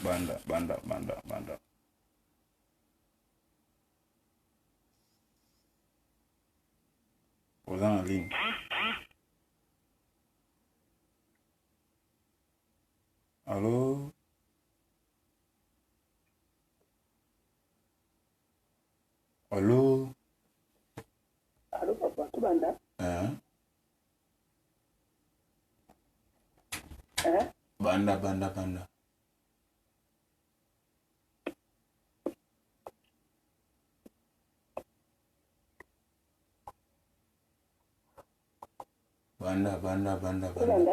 banda. Vous en ligne. Allô? Allô? Allô, papa, tu banda? Hein? Hein? Banda. Banda.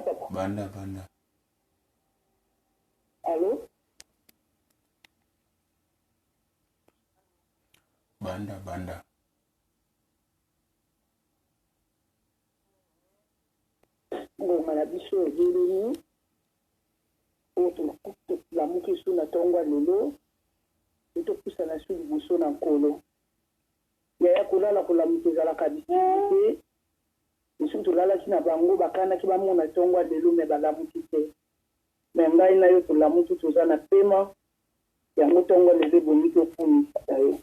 Papa. Banda. Allô? Banda. Ngoma na biso egelemi oyo tolamuki so na ntongo ya lelo etopusana so liboso na nkolo yaya kolala kolamuka ezalaka bisiki te mosuku tolalaki na bango bakanaki bamona ntongo ya lelo me balamuki te me ngai na yo tolamuki toza na pema yango ntongo ya lelo ebongi tofunisaka yo.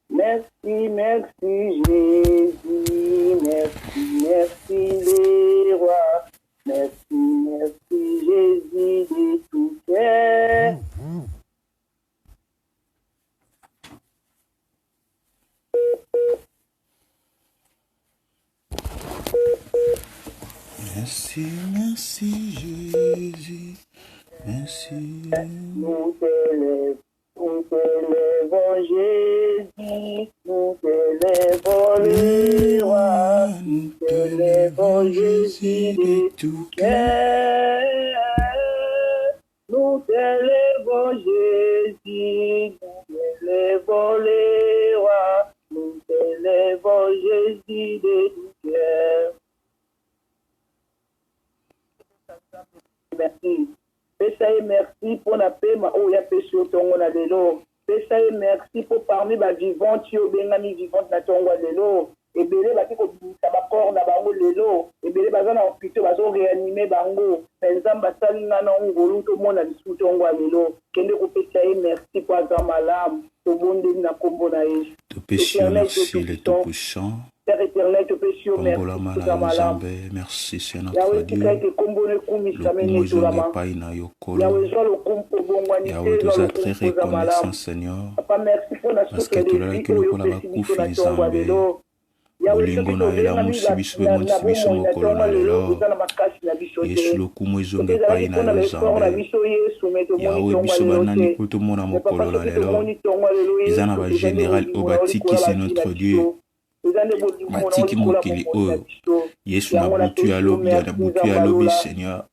Merci, Jésus, merci les rois, merci Jésus de tout cœur. Merci Jésus, merci. Nous t'élèvons Jésus, nous t'élèvons le roi, nous t'élèvons Jésus de tout cœur. Nous t'élèvons Jésus, nous t'élèvons le roi, nous t'élèvons Jésus de tout cœur. Merci. Pesa merci pour la paix, ma oya pesio tongo na lelo. Pesa merci pour parmi ba vivant yo bengami vivante na tongo lelo. Ebele ba tiko bisa ba corps na bango lelo. Ebele ba zana hôpital ba zo réanimer bango. Nzamba sali na ngolu to mona bisu tongo lelo. Kende ko pesa merci pour azamalam. To bonde na kombo na Yesu. To pesa merci le tout puissant. Père éternel, te péchons, merci. Merci, c'est notre Dieu. Yahweh, nous a très reconnaissant, Seigneur. Parce que tu l'as que le coup là-bas couffe les zambés. Bolingo na ela musibiso be monsibiso mokolo na lelo. Yesu lo kumo izonge pai na yo zambe. Yahweh biso banani kuto mona mokolo na lelo. Izana ba général Obatiki, c'est notre Dieu. Batiki mokili oyo Yesu na butu ya lobi Seigneur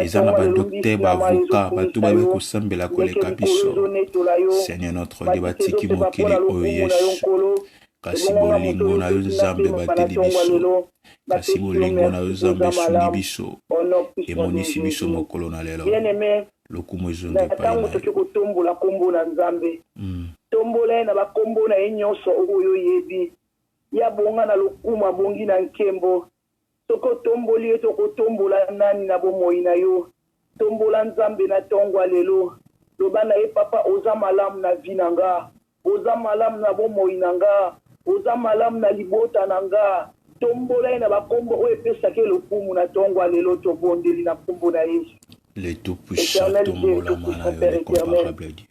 eza na badokter baavoka bato babe kosambela koleka biso Seigneur notre Dieu batiki mokili oyo Yesu kasi bolingo na yo Nzambe bateli biso kasi bolingo na yo Nzambe esuni biso emonisi biso mokolo na lelo lokumu ezongi epai na yo tombola na bakombo na ye nyonso oyo yebi ya bonga na lokuma bongi na nkembo soko tomboli eto kotombola nani na bomoi na yo tombola Nzambe na tongwa lelo lobana ye papa oza malamu na vi na nga oza malamu na bomoi na nga oza malamu na libota na nga tombola na bakombo oyo epesaki lokumu na tongwa lelo tobondeli na kombo na Yesu le tout puissant tombola mana yo le comparable Dieu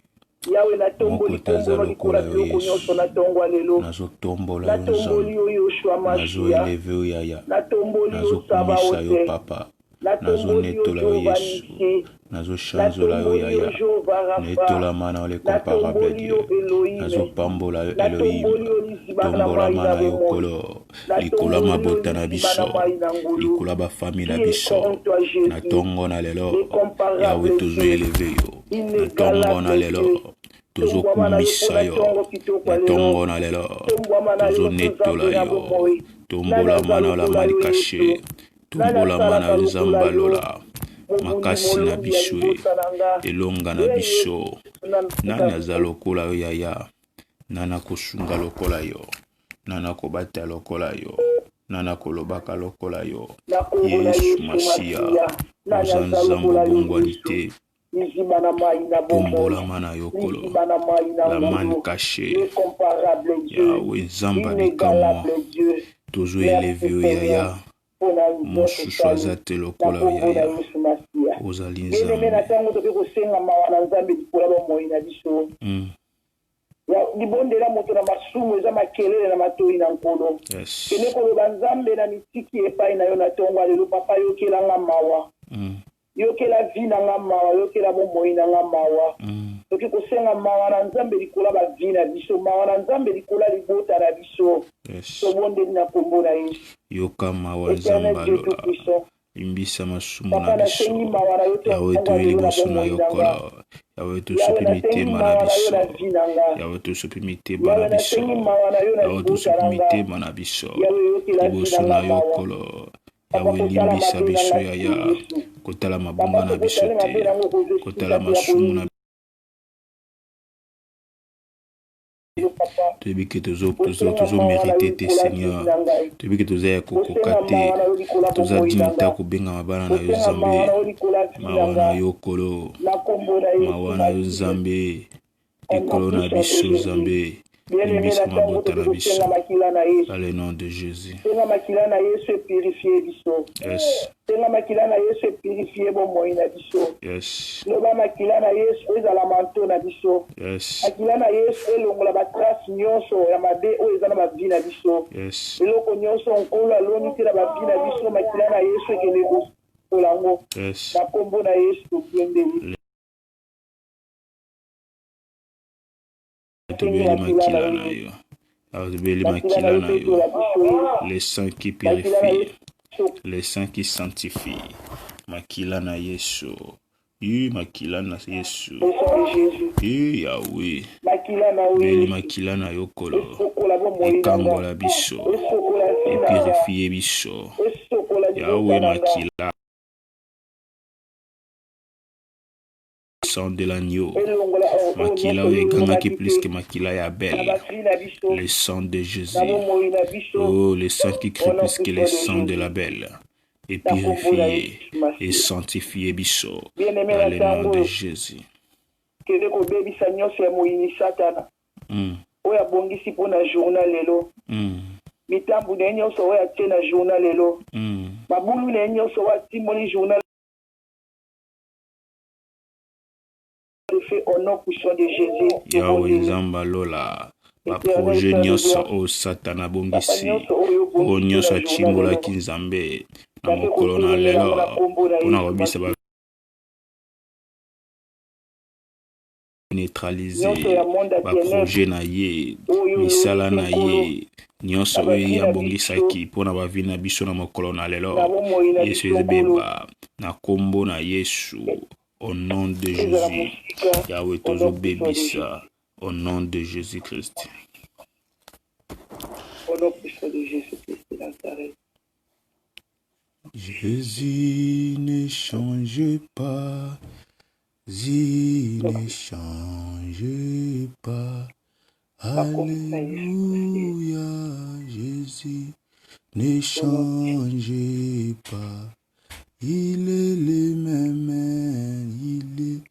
Yawe na tomboli tombola likola biloko nyonso na tongwa lelo nazo tombola na tomboli oyo Yoshua nazo Mashiach eleve yo yaya na tomboli nazo oyo Saba kumisa yo ote papa na nazo tomboli netola oyo yo Yesu Vanisi nazo na chanzola yo tomboli yaya oyo Jehova Rafa netola mana le na comparable tomboli Dieu oyo Elohim nazo pambola yo na tomboli Elohim oyo Lisibana tombola mai na mana yo bomoi kolo na likola tomboli oyo mabota na Lisibana biso mai na ngulu likola bafami na qui est biso comme toi na Jésus tongo na lelo l'incomparable yawe tozo Dieu eleve yo na tongo na inégalable lelo Dieu tozo tombwama na yo mpo kumisa na yo ntongo kitoko na lelo tongo na lelo tombwama na tozo yo netola Nzambe na yo bomoi nani tombola aza mana la lokola yo malikashe Yesu nani tombola mana asalaka lokola nzamba yo lola mobundi makasi na molongi ya biso libosa na nga elonga na ye biso Yesu na nani aza lokola yo yaya nana kosunga lokola yo nana kobata lokola yo nana kolobaka lokola yo na kombo na Yesu Yesu Masiya Masiya nani oza aza nzambe lokola yo obongwani Yesu te Tombolama na yokolo. La manne cachée. Yahweh Nzamba bikamwa. Toujours élevé au yaya. Mon chouchoisa te lokola au yaya. Ozali Nzambe. Libondela moto na masumu eza makelele na matoi na nkolo kene koloba nzambe na mitiki epai na yo na tongo lelo papa yokelanga mawa yokela vi na nga mawa yokela bomoi na nga mawa toki kosenga mawa na nzambe likola bavi na biso mawa na nzambe likola libota na biso tobondeli na kombo na yesu yoka mawa nzamba lola imbisa masumu na biso yawe toye liboso na yokola yawe tosopi mitema na biso yawe tosopi mitema na biso yawe tosopi mitema na biso liboso na yokolo yawe limbisa biso yaya kotala mabunga na biso te kotala masumu na toyebi ke tozomérite te seigneur toyebi ke toza ya kokoka te toza dini ta kobengama bana na yo nzambe mawa na yo kolo mawa na yo nzambe ekolo na biso nzambe limbisa mabota na biso dans le nom de Jésus. Yes. Tenga makila na Yesu purifier bomoi na biso. Yes. Loba makila na Yesu ezala manto na biso. Yes. Makila na Yesu elongola ba trace nyonso ya mabe o ezala ba vie na biso. Yes. Eloko nyonso nkolo aloni tira ba vie na biso makila na Yesu ekele ko kolango. Yes. Na kombo na Yesu tokendeli. Tobeli makila na yo. Tobeli makila na yo. Les saints qui purifient. Les saints qui sanctifient. Makila na Yesu. Makila na Yesu. Yahweh. Beli makila na yokolo. Ekangola biso. Epurifie biso. Yahweh makila. Sang de l'agneau. Makila weganga qui plus que makila ya belle. Le sang de Jésus. Oh, le sang qui crie plus que le sang de la belle. Et purifié et sanctifié biso. Dans le nom de Jésus. Oya bongisi pona journal lelo. Mitambu na nyonso oya tena journal lelo. Mabulu na nyonso wa timoni journal fait au nom puissant de Jésus. Yahweh Nzamba lola. Ba projet nyonso o satana bongisi. O nyonso chimbola kinzambe. Na mokolo na lelo. Pona kobisa ba neutraliser ba projet na ye. Misala na ye. Nyonso oyo ya bongisaki pona ba vie na biso na mokolo na lelo. Yesu ezebeba na kombo na Yesu. Au nom de Jésus, Yahweh tozo bébissa. Au nom de Jésus-Christ. Au nom puissant de Jésus-Christ de Nazareth. Jésus ne change pas. Jésus ne change pas. Alléluia. Jésus ne change pas. Il est le même, il est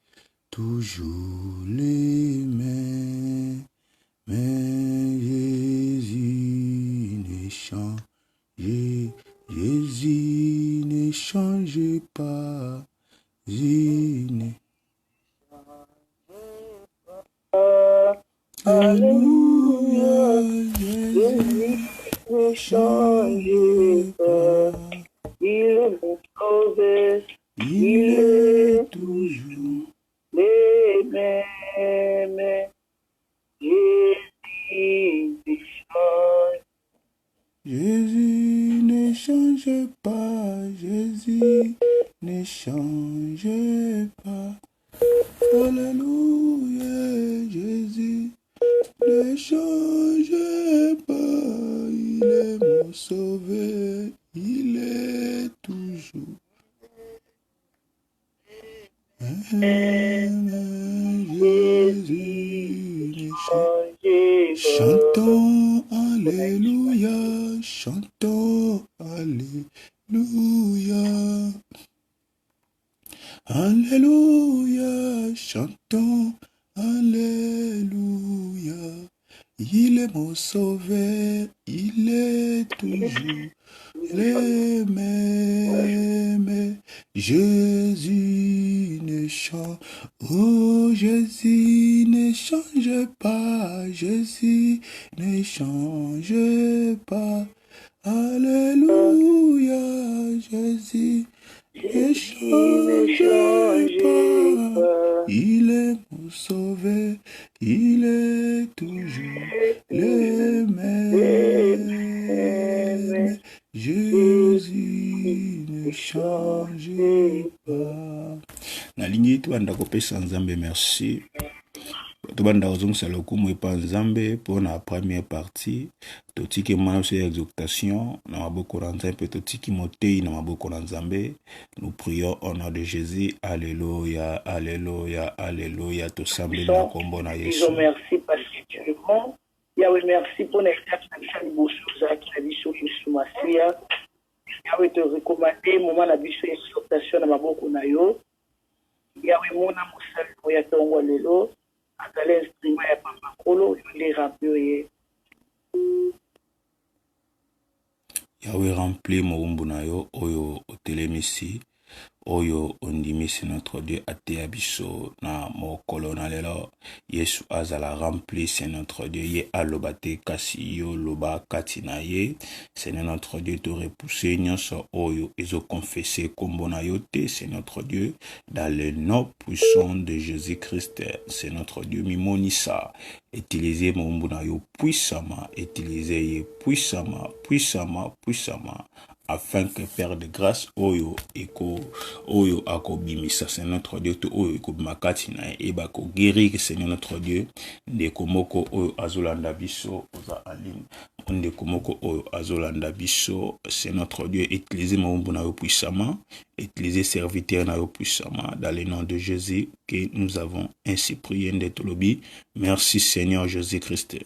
toujours le même. Mais Jésus ne change, Jésus ne change pas. Jésus ne... Alléluia, Jésus ne change pas. Il nous sauve, il est toujours les mêmes. Jésus ne change. Jésus ne change pas, Jésus ne change pas. Alléluia, Jésus ne change pas, il est mon sauveur. Il est toujours. Jésus. Chantons Alléluia. Chantons Alléluia. Alléluia, chantons, Alléluia. Il est mon sauveur, il est toujours le même. Jésus ne change, oh Jésus ne change pas, Jésus ne change pas. Alléluia, Jésus ne change pas. Il est mon sauveur, il est toujours le même. Jésus ne change pas. Nalingi tubanda kopesa Nzambe merci. Tubanda kozongisa lokumu epa Nzambe pour la première partie. Totiki mwana sur exaltation na maboko na Nzambe, totiki motei na maboko na Nzambe. Nous prions au nom de Jésus. Alléluia, alléluia, alléluia. Tosambeli na kombo na Yesu. Merci parce que tu es bon. Yahweh, merci pour les quatre qui ont été Yahweh te recommander moment la biso exhortation na maboko na yo. Yahweh mona musali ya tongo lelo akale instrument ya papa kolo le remplir. Yahweh rempli moumbu na yo oyo otelemisi oyo ondimisi notre Dieu ate abiso na mokolo na lelo Yesu azala rempli c'est notre Dieu ye alobate kasi yo loba kati na ye c'est notre Dieu te repousser nyonso oyo ezo confesser kombo na yo te c'est notre Dieu dans le nom puissant de Jésus-Christ c'est notre Dieu mimonisa utiliser moumbu na yo puissamment utiliser ye puissamment afin que Père de grâce oyo ako bimisa c'est notre Dieu to oyo eko makati na e ba ko guérir Seigneur notre Dieu ndeko moko oyo azolanda biso oza alim ndeko moko oyo azolanda biso c'est notre Dieu utiliser mambo na yo puissamment utiliser serviteur na yo puissamment dans le nom de Jésus que nous avons ainsi prié ndето lobi merci Seigneur Jésus-Christ.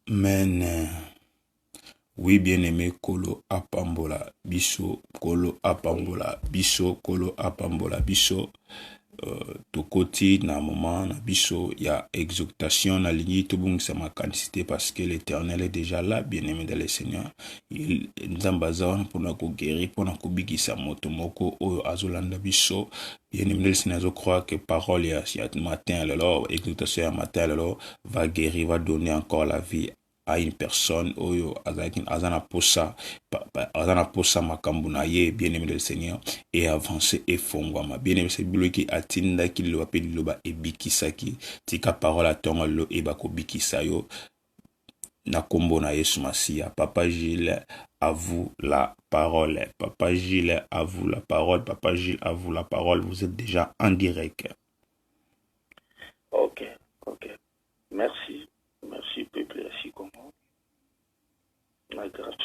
Amen. Oui, bien-aimé, Kolo Apambola, Biso, Kolo Apambola, Biso, Kolo Apambola, Biso, Tokoti, na moment, na Biso, il y a exaltation, na ligne, tout bon, ça m'a quantité parce que l'Éternel est déjà là, bien-aimé dans le Seigneur. Il nous a pour nous guérir, pour nous bigi sa moto, moko, o azolanda Biso, bien-aimé dans le Seigneur, je crois que parole, il y a matin, alors, exaltation, matin, alors, va guérir, va donner encore la vie à une personne oyo azana posa makambu na ye bien-aimé le Seigneur et avancer et fongwama bien-aimé c'est bloqué atinda ki lo appelle loba e bikisaki tika parole atonga lo e bako bikisa yo na kombo na Yesu Masia. Papa Gilles, à vous la parole. Papa Gilles, à vous la parole. Papa Gilles, à vous la parole. Vous êtes déjà en direct. Ok. Merci, peuple, ainsi comme la grâce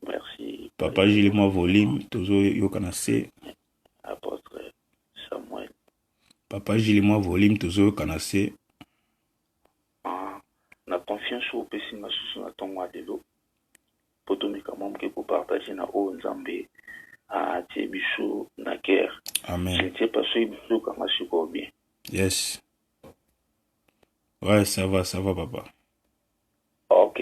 merci. Papa Gilles, moi volume, toujours yokanase. Apôtre Samuel. Papa Gilles, moi volume, toujours yokanase. Na confiance au péché na sous na tonga de l'eau. Potomika mom ke pour partager na o Nzambe a Tiebiso na guerre. Amen. Je ne sais pas si Biso comme ça bien. Yes. Ouais, ça va, papa. Ok.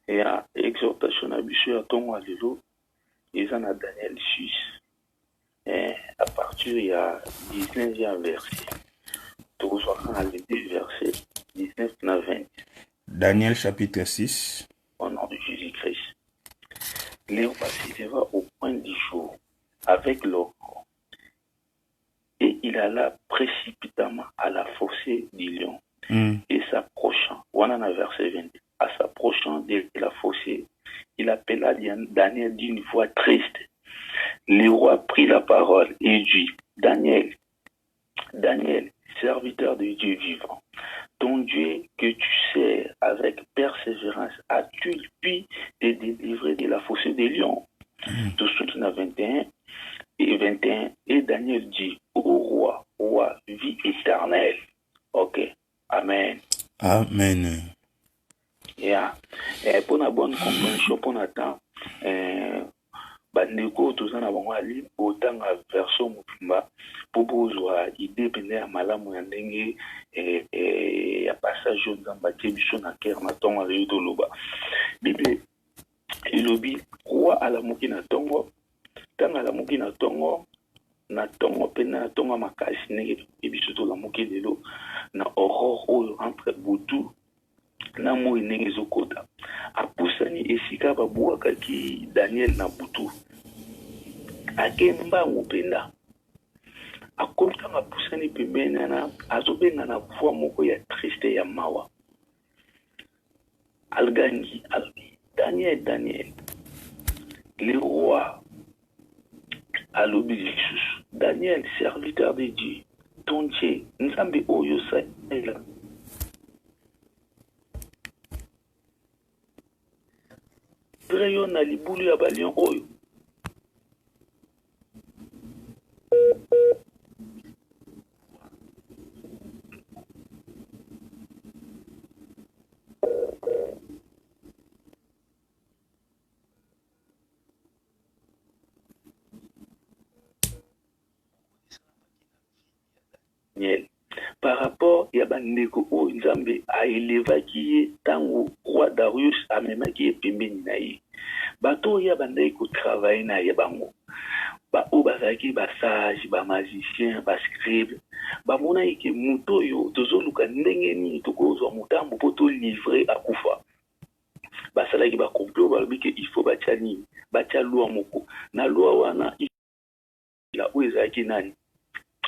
Et à exhortation à Biso à tonga de l'eau, ils en a Daniel 6. Et à partir il y a 19e verset. Tu reçois les deux versets 19 à 20. Daniel chapitre 6. Au nom de Jésus-Christ. Léon passera au point du jour avec l'eau. Et il alla précipitamment à la fossée du lion. Et s'approchant, voilà dans verset 20, à s'approchant de la fossée, il appela Daniel d'une voix triste. Le roi prit la parole et dit, Daniel, serviteur de Dieu vivant, ton Dieu que tu sers avec persévérance, a-t-il pu te délivrer de la fossée des lions? Tout ce qui 21 et 21, et Daniel dit, ô roi, vie éternelle. Ok, amen. Amen. Yeah. pour la bonne compréhension, pour l'attendre, bandeko tozana bango ali otanga version mutumba pour bozwa idée pene ya malamu ya ndenge ya passage oyo nzambe atie biso na kere na ntongo azeyi toloba bible elobi roi alamuki na ntongo ntango alamuki na ntongo mpe na ntongo makasi ndenge biso tolamuki lelo na aurore oyo entre butu na moi ndenge ezokota apusani esika babwakaki Daniel na butu akemba mpenza akomi ntango apusani pembeni wana azobenga na voix moko ya triste ya mawa algangi alobi Daniel le roi alobi lisusu Daniel serviteur de Dieu ton Dieu nzambe oyo saela yo na libulu ya balion oyo par rapport ya bandeko oyo nzambe aelevaki ye ntango roi Darius amemaki ye pembeni na ye bato oyo bandaki kotravaye na ye bango oyo bazalaki basage bamagicien bascribe bamona eke moto oyo tozoluka ndenge nini tokozwa motambo mpo tolivre akufa basalaki bacomplot balobi ke il faut batya nini batya lwa moko na lwa wana oyo ezalaki nani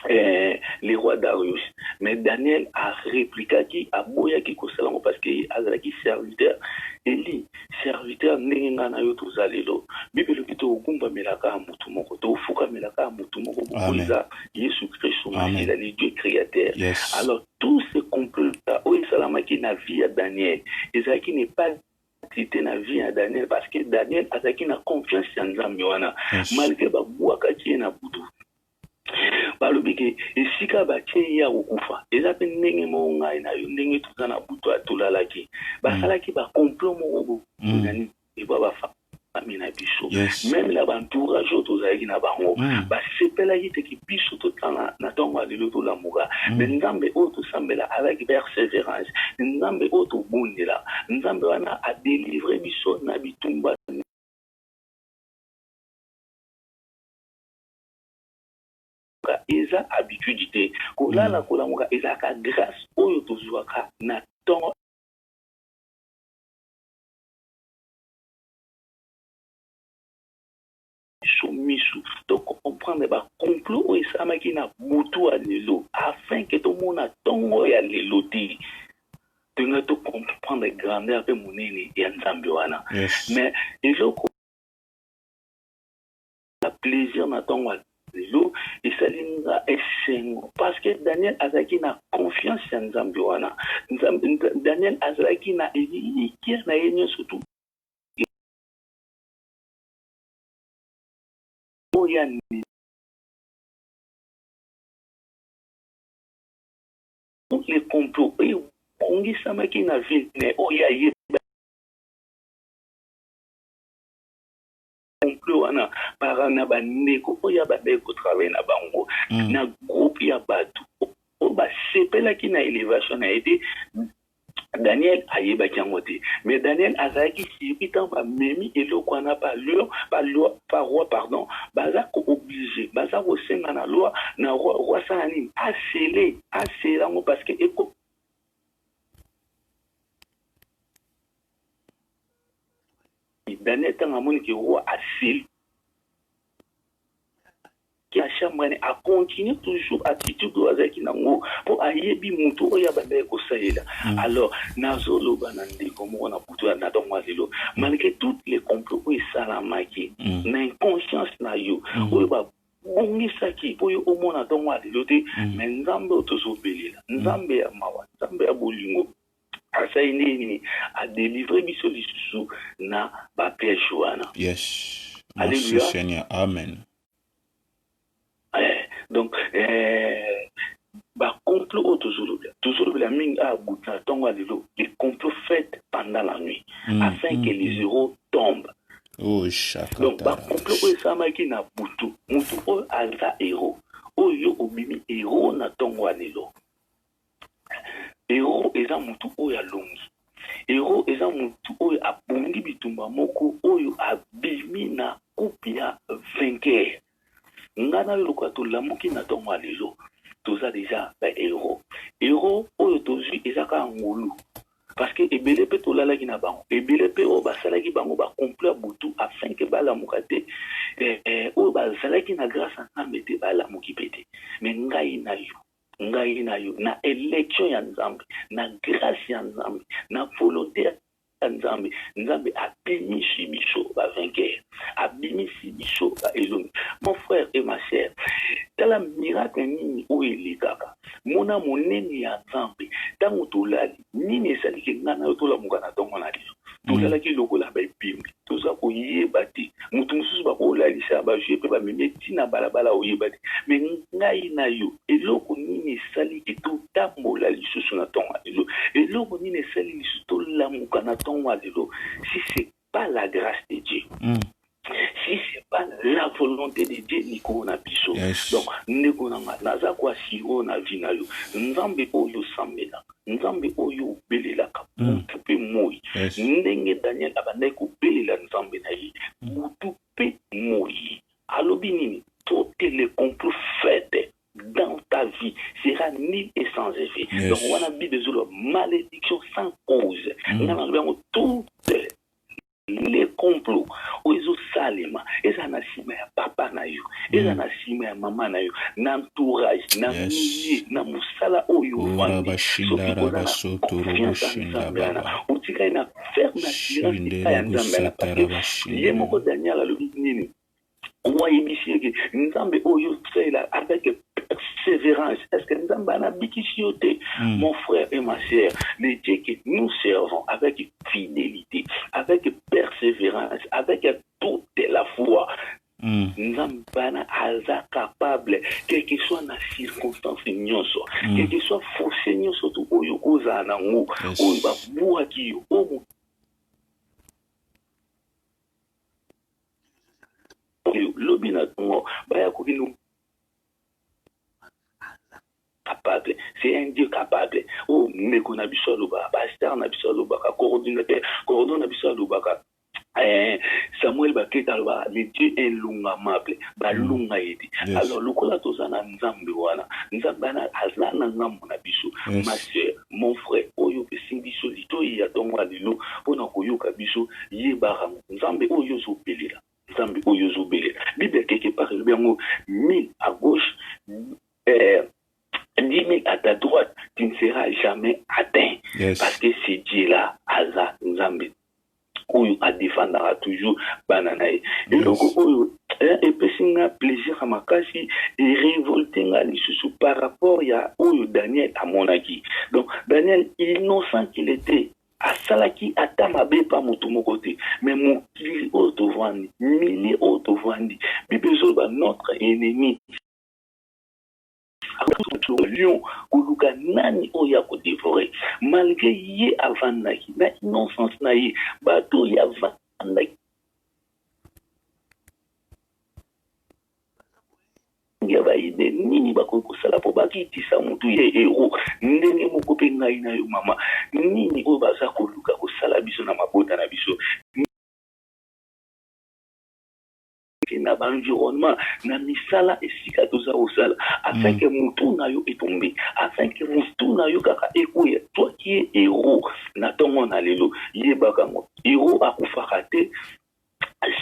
le roi Darius mais Daniel a répliqué a boyaki kosalango parce que azalaki serviteur eli serviteur ndenge nga na yo tozalelo bible kito okumba melaka mutu moko to fuka melaka mutu moko boza Yesu Christ il est le Dieu créateur alors tous ces complots oyo salamaki na vie ya Daniel ezalaki n'est pas c'était na vie ya Daniel parce que Daniel azalaki na confiance ya nzambe wana malgré babwakaki na butu balobi ke esika batie ya kokufa eza pe ndenge moko ngai na yo ndenge toza na butu atolalaki basalaki bacomplot moko nani eba bafami na biso même la bantourage oyo tozalaki na bango basepelaki teke biso totala na ntongo ya lelo tolamuka me nzambe oyo tosambela avec persévérance nzambe oyo tobondela nzambe wana adelivre biso na bitumba eza habitude te kolala kolamuka ezalaka grâce oyo tozwaka na ntongo misu to comprendre bacomplot oyo esalamaki na butu ya lelo afin ke tomona ntongo ya lelo te tonga to comprendre grandeur mpe monene ya nzambe wana mais eloko la plaisir na ntongo ya lelo esalinga esengo parce que Daniel azalaki na confiance ya nzambe wana Daniel azalaki na elikir na ye nyonso tu oya les complots oyo bongisamaki na ville mais oya ye complot wana para na bandeko oyo bandeko travaille na bango na groupe ya bato oyo basepelaki na élévation na ye te Daniel ayebaki yango te mais Daniel azalaki surpris ntango bamemi eloko wana par roi pardon baza kooblige baza kosenga na loi na roi asala nini asele yango parce que Daniel ntango amoni ke roi asele la chambre a continué toujours attitude oazaki nango pour ayebi mutu oya banda kosalela alors nazolo banande comme on a putu na donc lelo malgré toutes les complots et salamaki na inconscience na yo oyo ba bongisaki oyo omona donc lelo te mais nzambe otozobelela nzambe ya mawa nzambe ya bolingo asai nini a délivrer biso lisusu na ba piège wana yes merci Seigneur amen. Donc, Bah, complot toujours le ming a boutin tonga lelo, les complots faits pendant la nuit, afin que les héros tombent. Oh, donc, bah, complot oyo esalamaki na butu, mutu oyo aza héros, oyo obimi héros na tonga lelo. Héros eza mutu oyo alongi. Héros eza mutu oyo abongi bitumba moko oyo abimi na coupe ya vainqueur. Ngana lokwa to lamuki na tonga lelo. Toza déjà ba héros. Héros oyo tozwi ezaka ngolu. Parce que ebele pe tolalaki na bango. Ebele pe oyo basalaki bango ba complot butu afin que balamuka te. Oyo bazalaki na grâce à Nzambe te balamuki pete. Mais ngai na yo na élection ya Nzambe, na grâce ya Nzambe, na volonté ya Nzambe, Nzambe abimisi biso ba vainqueur, abimisi biso ba elongi. Mon frère et ma sœur, tala miracle nini oyo elekaka mona monene ya Nzambe ntango tolali nini esaliki ngana yo tolamuka na ntongo na liso tozalaki lokola baepimbi toza koyeba te motu mosusu bakolalisa bajue mpe bamemi ntina balabala oyeba te me ngai na yo eloko nini esaliki totambola lisusu na ntongo ya lelo eloko nini esali lisusu tolamuka na ntongo ya lelo si c'est pas la grâce de Dieu. Si c'est pas la volonté de Dieu niko na biso. Donc ndeko nanga naza kwa siro na vina yo. Nzambe oyo sambela. Nzambe oyo belelaka. Mutupe moi. Ndenge Daniel abandai ko belela nzambe na yi. Mutupe moi. Alobi nini toutes les complots faits dans ta vie sera nul et sans effet. Donc on a dit des malédiction sans cause. On a toutes les complots oyo salema eza na sima ya papa na yo eza na sima ya mama na yo na entourage na milieu na musala oyo vandi utika na ferme assurance ya Nzambe ye moko Daniel alobi nini oyebisi Nzambe oyo sela avec persévérance. Est-ce que Nzambe a bikisi yo te? Mon frère et ma sœur, le Dieu que nous servons avec fidélité, avec persévérance, avec toute la foi. Nzambe aza capable, quelle que soit la circonstance nyonso, quel que soit forcé nyonso to oyo koza nango, oyo babuaki yo, oyo lobi na tongo baya kokino capable, c'est un Dieu capable. Oh, Neko Nabiso Loba, Pasteur Nabiso Loba, coordinateur, coordonnateur Nabiso Loba, Samuel Baketa Loba, le Dieu est l'ungamable, balunga edi. Alors, le kola tozana Nzambe wana, Nzambana azana Nzambe Nabiso, ma soeur, mon frère, Oyo Pesimbiso, Lito Yatonga Lilo, Pona Koyoka Biso, Yebaram, Nzambe Oyo Zobelela. Nzambe Oyo Zobelela. Bible quelque part, le bien 1000 à gauche, 10 000 à ta droite, tu ne seras jamais atteint. Parce que c'est Dieu-là, Aza, Nzambe, où a défendra toujours banana. Et donc, et puis c'est un plaisir à ma casse et révolté par rapport à où Daniel a monaki. Donc, Daniel, innocent qu'il était, à Salaki, à Tamabe, pas mon côté, mais mon kili autovandi, milliers autovandi, Bibezoba, notre ennemi. Lion koluka nani oya ko dévorer malgré ye avandaki na innocence na ye bato ya avandaki ya ba ide nini bakoko sala po bakitisa mutu ye héros ndenge moko pe ngai na yo mama nini o baza koluka ko sala biso na mabota na biso na environnement na misala esika toza osala afin que mutu na yo etombe afin que mutu na yo kaka ekoya toi qui es héros na tongo na lelo yebaka mo héros akufaka te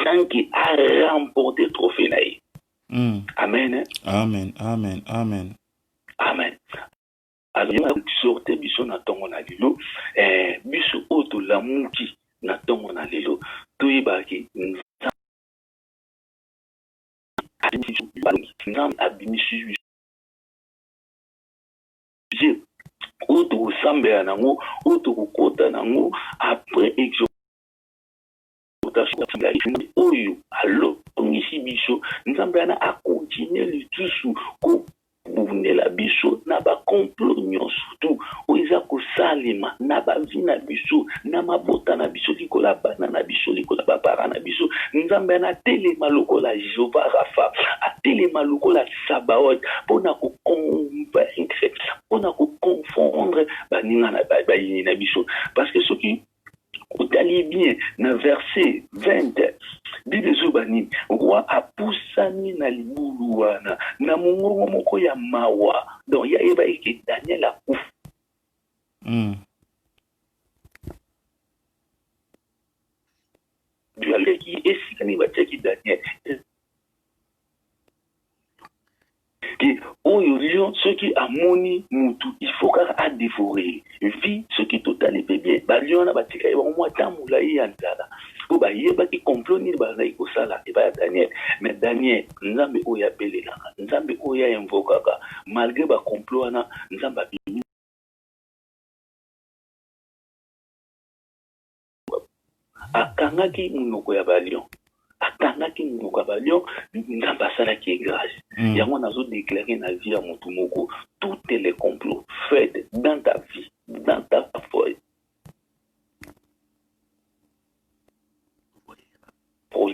sans qu'il a remporté trophée na ye. Amen. Amen. Amen. Amen. Amen. Alors sorte biso na tongo na lelo biso oto lamuki na tongo na lelo toyebaki abimisi auto sambela nango auto kokota nango après exhortation oyo alo ngisi biso Nzambe a continuer le tusu ko kofundela biso na ba complot nyonso tu oiza ko salima na ba vina biso na mabota na biso likola bana na biso likola ba para na biso nzambe na telema lokola Jehova Rafa atelema lokola Sabaoth pona ko convaincre pona ko confondre baninga na bayini na biso parce que ce qui otali bien na verset 20 Bible zobani roi apusani na libulu wana na mongongo moko ya mawa donc ya eba eke Daniel akufa tu aleki esikani batiaki Daniel que oyo lion ce qui amoni mutu il faut kaka a dévorer vie ce qui total est bien ba lion na batika ba mo tamula ya nzala po ba yeba ki complot ni ba na ikosala e ba Daniel mais Daniel nzambe oya belela nzambe oya invokaka malgré ba complot na nzamba akangaki munoko ya ba lion akangaki munoko ya ba lion nzamba sala ki grâce yango nazo déclarer na vie ya mutu moko tous les complots faits dans ta vie dans ta foi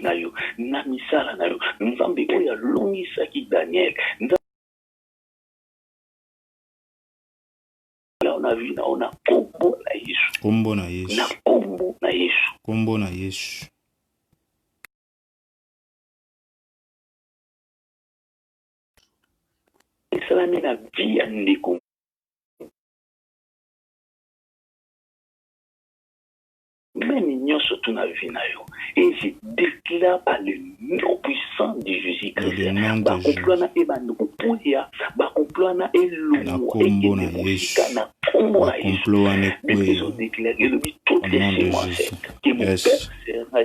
na yo na misala na yo nzambe oyo alongisaki Daniel na vie na ona kombo na Yesu kombo na Yesu na kombo na Yesu kombo na Yesu esalami na vie ya ndeko même nyonso tu na vie na yo et je déclare par le nom puissant de Jésus-Christ ba complana e banduku puya ba complana elungu kombo na Yesu na kombo na Yesu complana mais je déclare le but tout est que mon père sera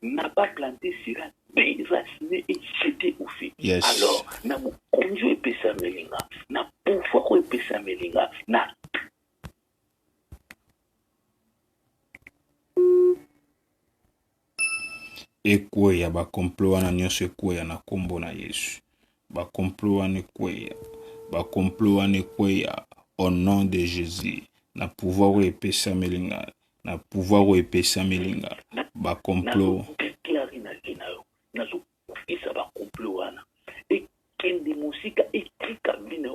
n'a pas planté sera déraciné et jeté au feu alors na mo konjo epesa melinga na pouvoir ko epesa melinga na ekweya bakomplo wana nyonso ekweya na kombo na Yesu bakomplo wana ekweya au nom de Jésus na pouvoir oyo epesa melinga na pouvoir oyo epesa melinga bakomplo nazo isa bakomplo wana ekende musika ekrika vina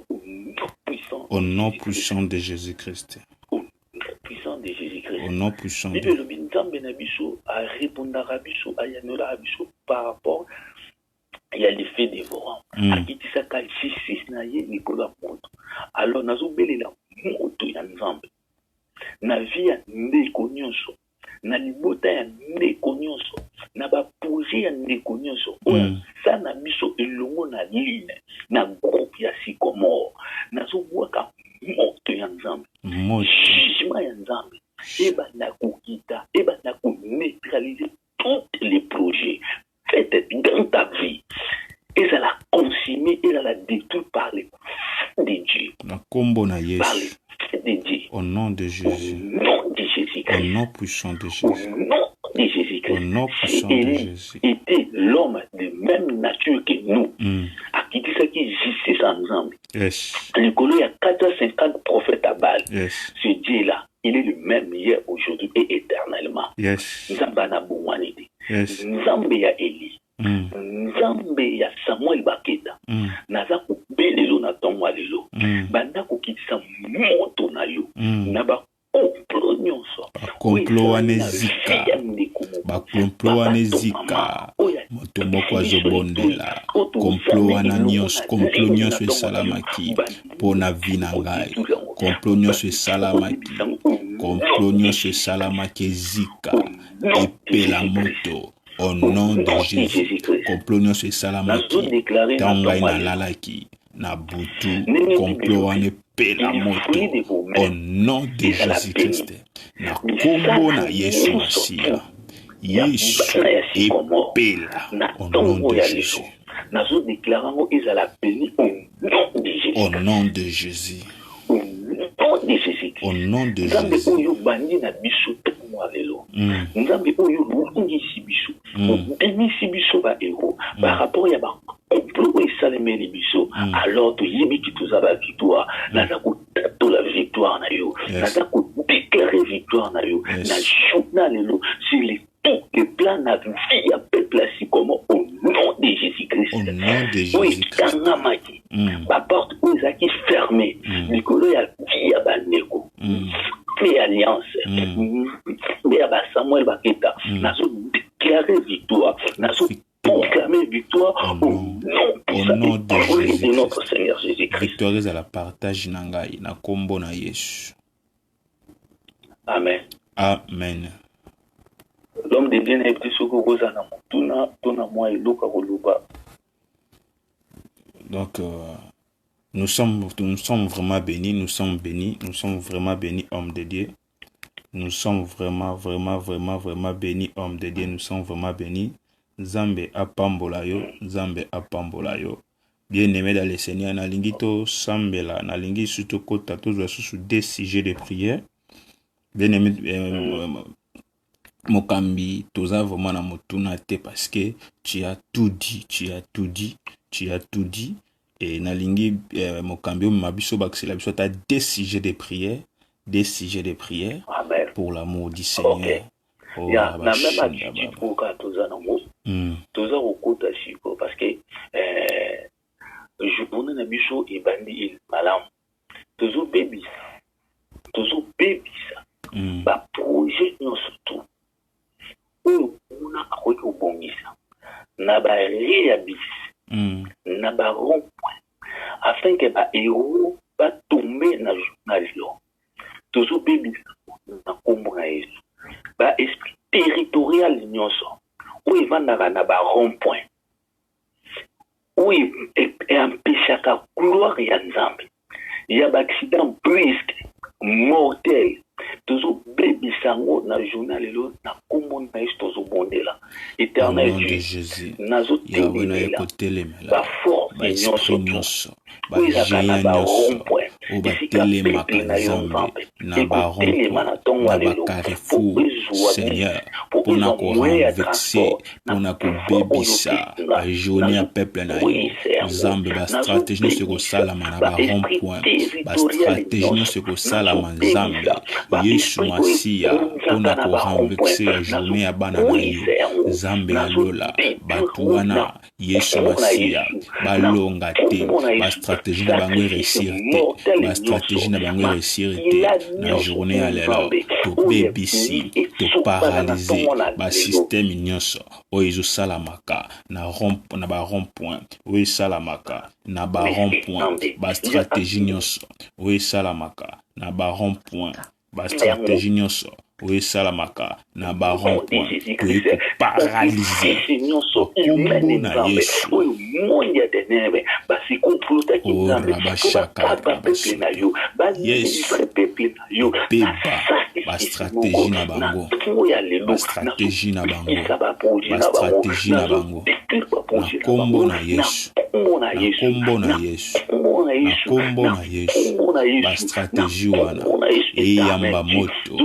au nom puissant de Jésus-Christ au nom puissant de le nzambe na biso a répondra biso ayanola biso par rapport il y a l'effet dévorant akitisaka justice na ye likolo ya moto alors nazobelela moto ya nzambe na vie ya ndeko nyonso na libota ya ndeko nyonso na baprojet ya ndeko nyonso oyo sa na biso elongo na line na groupe ya Sycomore nazobwaka moto ya nzambe jugement ya nzambe ebanda kokita ebanda koneutraliser tous les projets faits dans ta vie ezala consumé ezala détruit par les feux de Dieu na kombo na Yesu par les feux de Dieu au nom de Jésus au nom de Jésus-Christ au nom puissant de Jésus au nom de Jésus-Christ au nom puissant de Jésus était l'homme de même nature que nous akitisaki justice en nzambe likolo ya 450 prophètes à Baal ce Dieu là il est le même hier aujourd'hui et éternellement nzambe na bongwani te nzambe ya Eli nzambe ya Samuel Baketa naza kobelelo na ntongo ya lelo banda kokitisa moto na yo na bakomplo nyonso bakomplo wana ezika moto moko azobondela komplo wana nyonso komplo nyonso esalamaki mpo na vi na ngai komplo nyonso esalamaki komplo nyonso esalamaki ezika epela moto au nom de Jésus complot nyonso esalamaki ntango ngai nalalaki na butu complot wana epela moto au nom de Jésus-Christ na kombo na Yesu Masiya Yesu epela au nom de Jésus au nom de Jésus au nom de Jésus nzambe oyo longisi biso obimisi biso ba héros par rapport ya ba exploit ça les biso alors tu yébi qui tous aba victoire naza ko tato la victoire na yo naza ko déclarer victoire na yo na journal lelo sur les tous les plans na vie à peuple ainsi comme au nom de Jésus-Christ. Au nom de Jésus-Christ. La porte où ils qui fermée. Nicolas a vie à Baneko. Fait alliance. Mais à Samuel Baketa. N'a déclaré victoire. N'a proclamé victoire au nom de notre Seigneur Jésus-Christ. Victoire à la partage nangai na kombo na Yesu. Amen. Amen. L'homme de bien est petit soko kozana tuna moi eloka koluba. Donc nous sommes vraiment bénis, nous sommes vraiment bénis hommes de Dieu. Nous sommes vraiment bénis hommes de Dieu, nous sommes vraiment bénis. Zambe apambola yo. Bien-aimé dans le Seigneur, na lingito sambela, na lingi surtout kota tous sous des sujets de prière. Bien-aimé Mokambi, toza vraiment na motuna te parce que tu as tout dit. Et na lingi Mokambi o mabiso baxela biso ta des sujets de prière, Amen. pour l'amour du Seigneur. Okay. Oh, na même attitude pour ka toza na mo. Toza okota siko parce que je connais na biso e bandi il malam. Tozo baby ça. Ba projet non surtout. On a akoki obongisa. Na ba réhabis. Na ba rond-point. Afin que ba héros ba tomber na journal. Tozo baby na kombo na Yesu. Ba esprit territorial nyonso. Où il va na ba rond-point. Où il empêche ka gloire ya Nzambe. Il y a ba accident brusque, mortel. Toujours baby sango na journal lelo na kombo na Yesu tozo bondela. Éternel Jésus. Nazo telemela. Ba force nyonso. Ba géant nyonso. O ba telema kanzambe. Na ba rond-point. Na ba carrefour. Seigneur. Pona ko renverser. Pona ko bebisa. Ba journée à peuple na yo. Nzambe ba stratégie se ko salama na ba rond-point. Ba stratégie no se ko salama Nzambe. Yesu Masia. Pona ko renverser la journée à bana na yo. Nzambe ya lola. Batuana. Yesu Masia. Balonga te. Ba stratégie na bango réussir te. Ba stratégie na bango réussir te. Na journée à l'heure. To bebisi. To paralyser. Ba système nyonso. Oyo salamaka. Na ba rond-point. Oyo salamaka. Na ba rond-point. Ba stratégie nyonso. Oyo salamaka. Na ba rond-point. Ba stratégie nyonso. Oui, salamaka, na ba rond-point, oui, paralyser. Kombo na Yesu. Oh, rabashaka, Yesu. Beba, ba stratégie na bango. Ba stratégie na bango. Ba stratégie na bango. Na kombo na Yesu. Na kombo na Yesu. Na kombo na Yesu. Ba stratégie wana. Eyamba moto.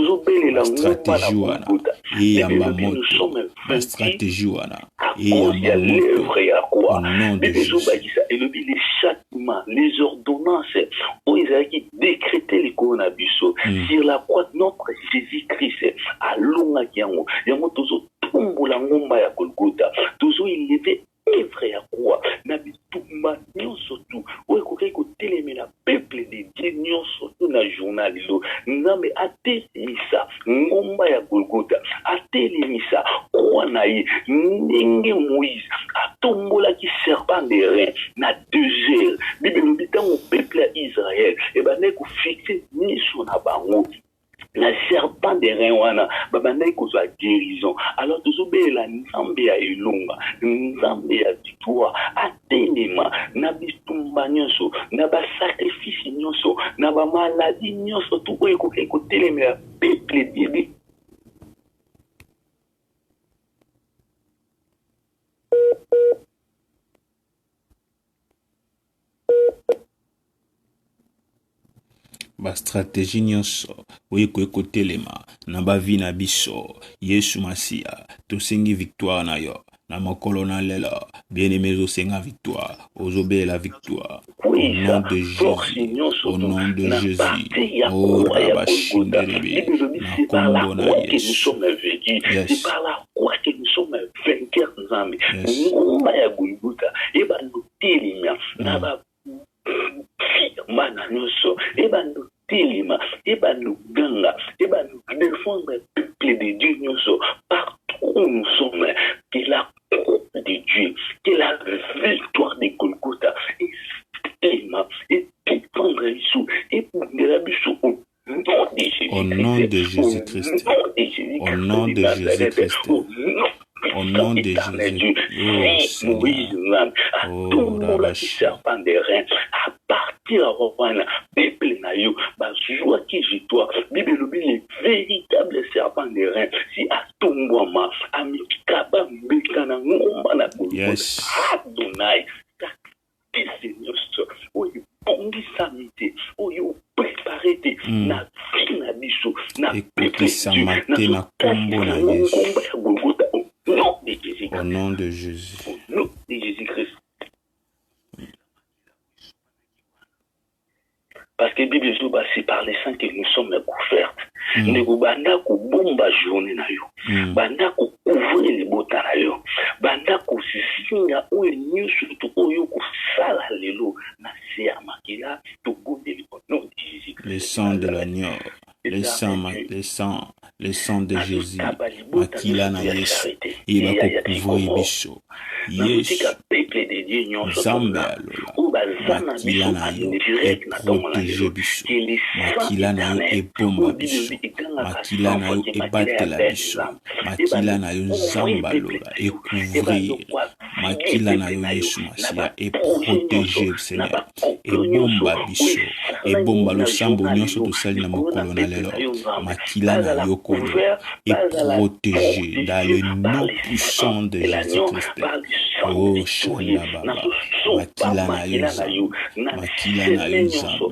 Ba stratégie wana. Eyamba moto. Ba stratégie wana. Eyamba moto. Au nom de Jésus. Les châtiments, les ordonnances, où ils ont décrété le coronavirus sur la croix de notre Jésus-Christ. À l'onga kiango. Yango tozo tumbo la ngomba ya Golgotha. Tozo élevé œuvre ya croix. Na bitumba nyonso tu. Oye kokai ko telemela peuple de Dieu nyonso tu na journal lo. Nzambe atelemisa ngomba ya Golgotha. Atelemisa croix na ye. Ndenge Moïse atombola ki serpent de rein na 2 heures. Bible bitan au peuple à Israël. Et ben neko fixé ni sur na bango. La serpent de rein wana babanda ikozwa guérison. Alors tozobela Nzambe ya elonga, Nzambe ya victoire atelema na bitumba nyonso, na ba sacrifice nyonso, na ba maladie nyonso tu oyo kotelemela peuple Dieu. Ba stratégie nyonso oyo kotelema na ba vi na biso Yesu Masia tosengi victoire na yo na mokolo na lelo. Bien-aimés, osenga victoire, ozobé la victoire. Au nom de Jésus, au nom de Jésus. Oh, Rabashinderibe, na kombo na Yesu. Yes. C'est par la croix que nous sommes vainqueurs, Nzambe. Yes. Mana nyonso ebando telema ebando ganga ebando défendre le peuple de Dieu nyonso partout où nous sommes, que la croix de Dieu, que la victoire de Golgotha et telema et défendre Jésus et pour Biso au nom de Jésus-Christ, au nom de Jésus-Christ, au nom de Jésus-Christ, au nom de Jésus-Christ, oh, Rabashi. à partir de peuple nayo bazwa ki jitwa bibelobi les véritables serpents des reins si atombwama amikaba mbekana ngomba na Yes. Adonai Seigneur oyo bongisa mite oyo préparé te na vie na biso na Ekokisa mate na kombo na Yesu. Au nom de Jésus. Au nom de Jésus-Christ. Parce que la Bible dit que c'est par les saints que nous sommes couverts. Nous banda ko bomba journée na yo. Banda ko couvrir les bota na yo. Banda ko sisinga o nyu surtout oyo ko sala lelo na sia makila to gobe le nom de Jésus. Le sang de l'agneau, le sang de Jésus. Makila na Yesu. Il va couvrir biso. Yesu. Nzambe alola. Makila na yo et protéger biso. Makila na yo et bomba biso. Makila na yo et batela biso. Makila na yo nzambe alola et couvrir. Makila na yo Yesu Masia et protéger Seigneur. Et bomba biso. Et bomba lo sambo nyonso tosali na mokolo na lelo. Makila na yo koyo et protéger dans le nom puissant de Jésus-Christ. Oh, Shanda Baba. Makila na yo Nzambe. Makila na yo Nzambe.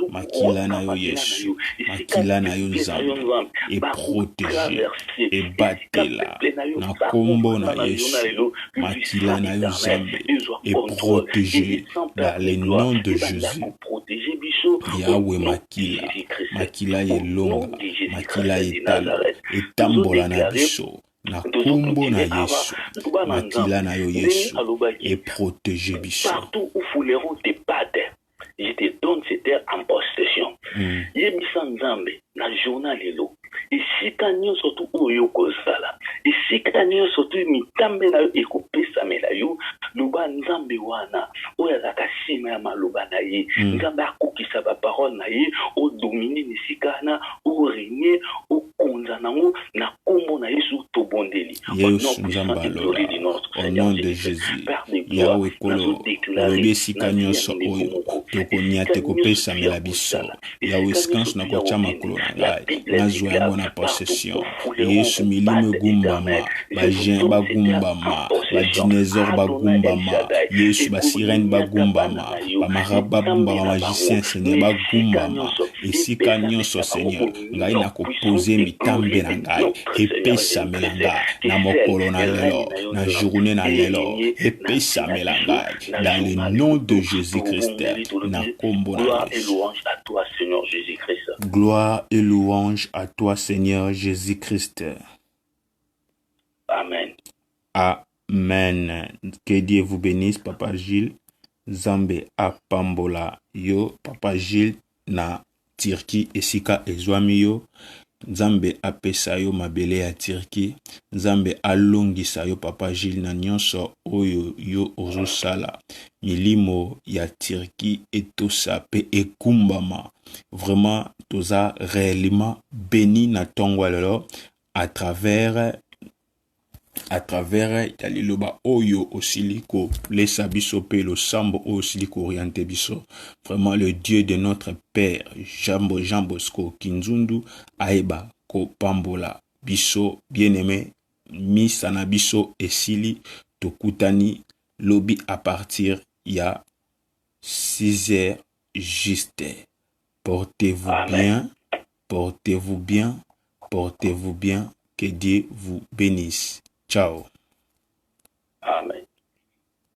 Makila na yo Yesu. Makila na yo Nzambe. Et protéger. Et batela. Na kombo na Yesu. Makila na yo Nzambe. Et protéger dans le nom de Jésus. Yahweh Makila. Makila ye longa. Makila ye tala. Et tambola na biso. Na kombo na Yesu. Makila na yo Yesu. Et protéger biso. Partout où fouleront tes pattes, je te donne cette terre en possession. Yebisa Nzambe na journal lelo. Esika nyonso tu oyo kozala. Esika nyonso tu mitambe na yo ekopesa mela yo. Luba Nzambe wana oyo azaka sima ya maloba na ye. Nzambe akokisa ba parole na ye o dominer nisika na o régner o konza nango na kombo na Yesu to bondeli. Yesu Nzambe alola. Au nom de Jésus. Yahweh kolo. Oyebi esika nyonso oyo tokonia te kopesa mela biso. Yahweh skansu na kotia makolo na ngai. Nazwa yango na possession. Yesu milimo gumbama. Bajen bagumbama. Badinezor bagumbama. Yesu basirene bagumbama. Bamaraba bumbama magicien Seigneur bagumbama. Esika nyonso Seigneur. Ngai na kopose mitambe na ngai. Epesa mela ngai. Na mokolo na lelo. Na journée na lelo. Epesa mela ngai. Dans le nom de Jésus-Christ. Na kombo na Yesu. Gloire et louange à toi, Seigneur Jésus-Christ. Amen. Amen. Que Dieu vous bénisse, Papa Gilles. Zambe apambola yo, Papa Gilles na Turquie esika ezwami yo. Nzambe apesa yo mabele ya Turquie. Nzambe alongisa yo Papa Gilles na nyonso oyo yo ozosala. Milimo ya Turquie etosa pe ekumbama. Vraiment toza réellement béni na tongwa lelo à travers Taliloba Oyo Osiliko, les Sabiso Pe, le Sambo Osiliko Orienté Biso. Vraiment le Dieu de notre Père, Jean Bosco Kinzundu, Aeba Kopambola Biso, bien-aimé, Misana Biso Esili, Tokutani, Lobby à partir ya 6 heures juste. Portez-vous bien, portez-vous bien, portez-vous bien, que Dieu vous bénisse. Ciao. Amen.